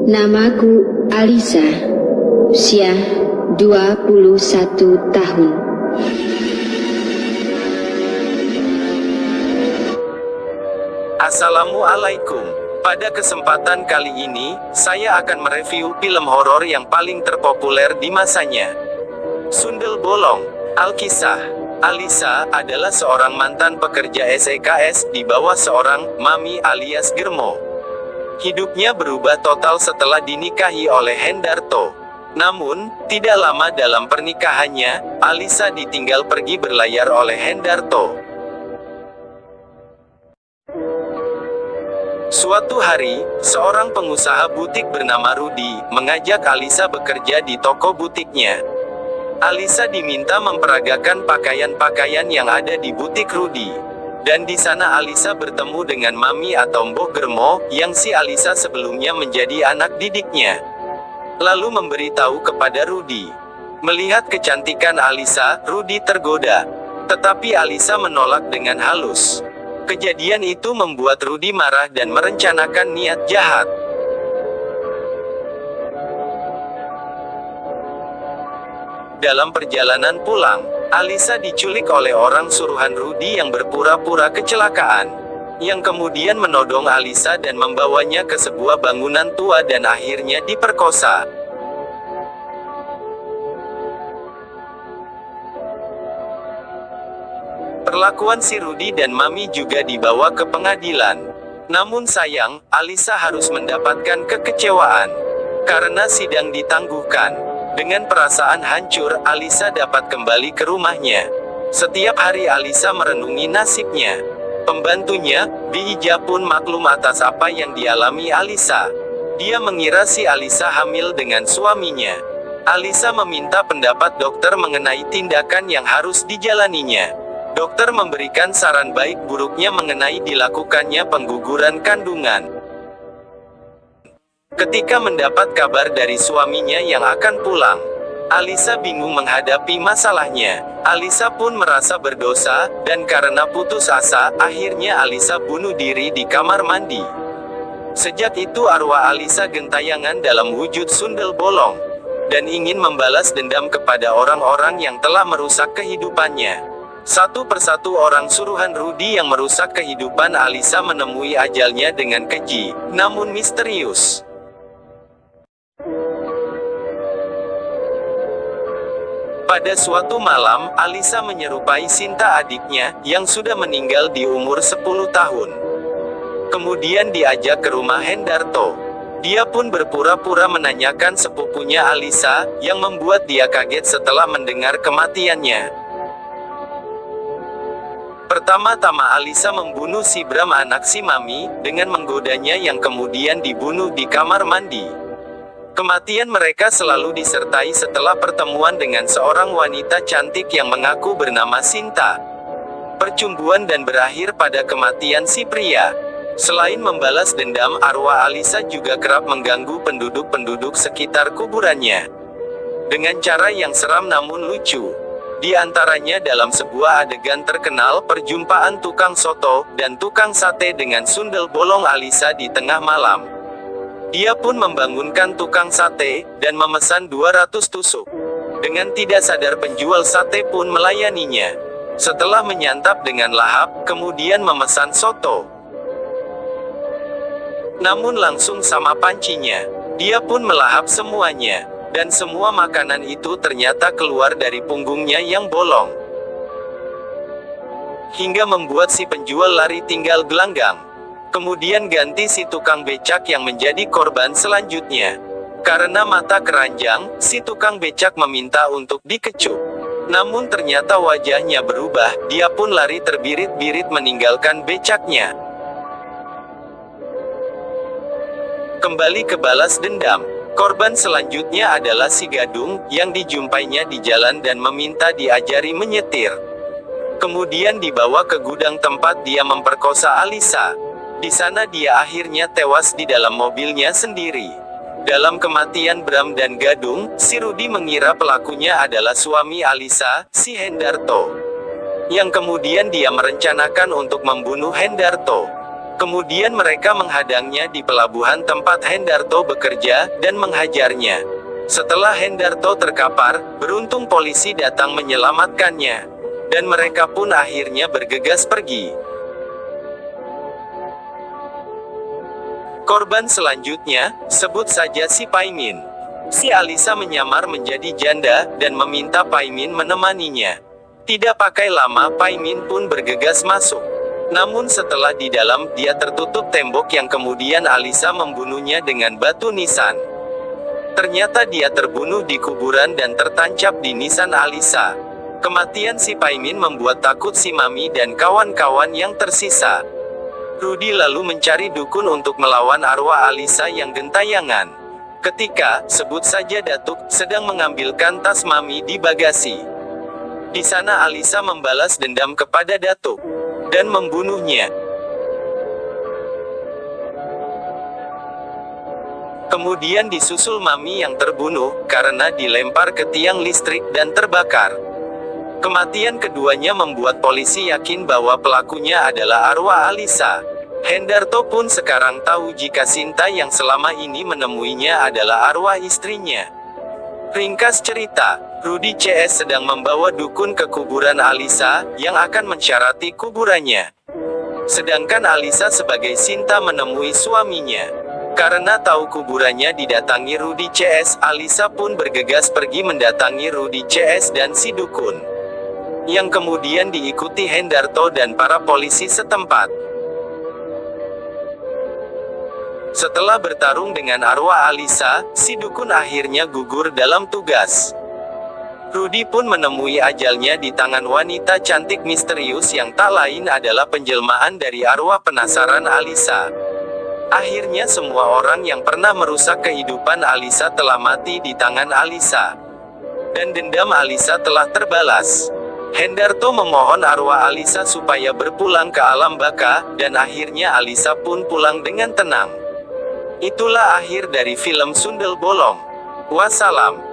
Namaku Alisa, usia 21 tahun. Assalamualaikum. Pada kesempatan kali ini, saya akan mereview film horor yang paling terpopuler di masanya. Sundel Bolong. Alkisah. Alisa adalah seorang mantan pekerja SEKS di bawah seorang Mami alias Germo. Hidupnya berubah total setelah dinikahi oleh Hendarto. Namun, tidak lama dalam pernikahannya, Alisa ditinggal pergi berlayar oleh Hendarto. Suatu hari, seorang pengusaha butik bernama Rudi mengajak Alisa bekerja di toko butiknya. Alisa diminta memperagakan pakaian-pakaian yang ada di butik Rudi. Dan di sana Alisa bertemu dengan Mami atau Mbok Germo, yang si Alisa sebelumnya menjadi anak didiknya. Lalu memberitahu kepada Rudi. Melihat kecantikan Alisa, Rudi tergoda. Tetapi Alisa menolak dengan halus. Kejadian itu membuat Rudi marah dan merencanakan niat jahat. Dalam perjalanan pulang, Alisa diculik oleh orang suruhan Rudi yang berpura-pura kecelakaan, yang kemudian menodong Alisa dan membawanya ke sebuah bangunan tua dan akhirnya diperkosa. Perlakuan si Rudi dan Mami juga dibawa ke pengadilan. Namun sayang, Alisa harus mendapatkan kekecewaan. Karena sidang ditangguhkan. Dengan perasaan hancur, Alisa dapat kembali ke rumahnya. Setiap hari Alisa merenungi nasibnya. Pembantunya, Biija pun maklum atas apa yang dialami Alisa. Dia mengira si Alisa hamil dengan suaminya. Alisa meminta pendapat dokter mengenai tindakan yang harus dijalaninya. Dokter memberikan saran baik buruknya mengenai dilakukannya pengguguran kandungan. Ketika mendapat kabar dari suaminya yang akan pulang, Alisa bingung menghadapi masalahnya. Alisa pun merasa berdosa, dan karena putus asa, akhirnya Alisa bunuh diri di kamar mandi. Sejak itu arwah Alisa gentayangan dalam wujud sundel bolong, dan ingin membalas dendam kepada orang-orang yang telah merusak kehidupannya. Satu persatu orang suruhan Rudi yang merusak kehidupan Alisa menemui ajalnya dengan keji, namun misterius. Pada suatu malam, Alisa menyerupai Sinta adiknya, yang sudah meninggal di umur 10 tahun. Kemudian diajak ke rumah Hendarto. Dia pun berpura-pura menanyakan sepupunya Alisa, yang membuat dia kaget setelah mendengar kematiannya. Pertama-tama Alisa membunuh si Bram anak si Mami, dengan menggodanya yang kemudian dibunuh di kamar mandi. Kematian mereka selalu disertai setelah pertemuan dengan seorang wanita cantik yang mengaku bernama Sinta. Percumbuan dan berakhir pada kematian si pria. Selain membalas dendam, arwah Alisa juga kerap mengganggu penduduk-penduduk sekitar kuburannya. Dengan cara yang seram namun lucu. Di antaranya dalam sebuah adegan terkenal perjumpaan tukang soto dan tukang sate dengan sundel bolong Alisa di tengah malam. Dia pun membangunkan tukang sate, dan memesan 200 tusuk. Dengan tidak sadar penjual sate pun melayaninya. Setelah menyantap dengan lahap, kemudian memesan soto. Namun langsung sama pancinya, dia pun melahap semuanya. Dan semua makanan itu ternyata keluar dari punggungnya yang bolong. Hingga membuat si penjual lari tinggal gelanggang. Kemudian ganti si tukang becak yang menjadi korban selanjutnya. Karena mata keranjang, si tukang becak meminta untuk dikecup. Namun ternyata wajahnya berubah, dia pun lari terbirit-birit meninggalkan becaknya. Kembali ke balas dendam. Korban selanjutnya adalah si Gadung, yang dijumpainya di jalan dan meminta diajari menyetir. Kemudian dibawa ke gudang tempat dia memperkosa Alisa. Di sana dia akhirnya tewas di dalam mobilnya sendiri. Dalam kematian Bram dan Gadung, si Rudi mengira pelakunya adalah suami Alisa, si Hendarto. Yang kemudian dia merencanakan untuk membunuh Hendarto. Kemudian mereka menghadangnya di pelabuhan tempat Hendarto bekerja, dan menghajarnya. Setelah Hendarto terkapar, beruntung polisi datang menyelamatkannya. Dan mereka pun akhirnya bergegas pergi. Korban selanjutnya, sebut saja si Paimin. Si Alisa menyamar menjadi janda, dan meminta Paimin menemaninya. Tidak pakai lama Paimin pun bergegas masuk. Namun setelah di dalam, dia tertutup tembok yang kemudian Alisa membunuhnya dengan batu nisan. Ternyata dia terbunuh di kuburan dan tertancap di nisan Alisa. Kematian si Paimin membuat takut si Mami dan kawan-kawan yang tersisa. Rudy lalu mencari dukun untuk melawan arwah Alisa yang gentayangan. Ketika, sebut saja Datuk, sedang mengambilkan tas Mami di bagasi. Di sana Alisa membalas dendam kepada Datuk dan membunuhnya. Kemudian disusul Mami yang terbunuh karena dilempar ke tiang listrik dan terbakar. Kematian keduanya membuat polisi yakin bahwa pelakunya adalah arwah Alisa. Hendarto pun sekarang tahu jika Sinta yang selama ini menemuinya adalah arwah istrinya. Ringkas cerita, Rudy CS sedang membawa dukun ke kuburan Alisa, yang akan mensyarati kuburannya. Sedangkan Alisa sebagai Sinta menemui suaminya. Karena tahu kuburannya didatangi Rudy CS, Alisa pun bergegas pergi mendatangi Rudy CS dan si dukun. Yang kemudian diikuti Hendarto dan para polisi setempat. Setelah bertarung dengan arwah Alisa, si dukun akhirnya gugur dalam tugas. Rudy pun menemui ajalnya di tangan wanita cantik misterius yang tak lain adalah penjelmaan dari arwah penasaran Alisa. Akhirnya semua orang yang pernah merusak kehidupan Alisa telah mati di tangan Alisa. Dan dendam Alisa telah terbalas. Hendarto memohon arwah Alisa supaya berpulang ke alam baka, dan akhirnya Alisa pun pulang dengan tenang. Itulah akhir dari film Sundel Bolong. Wassalam.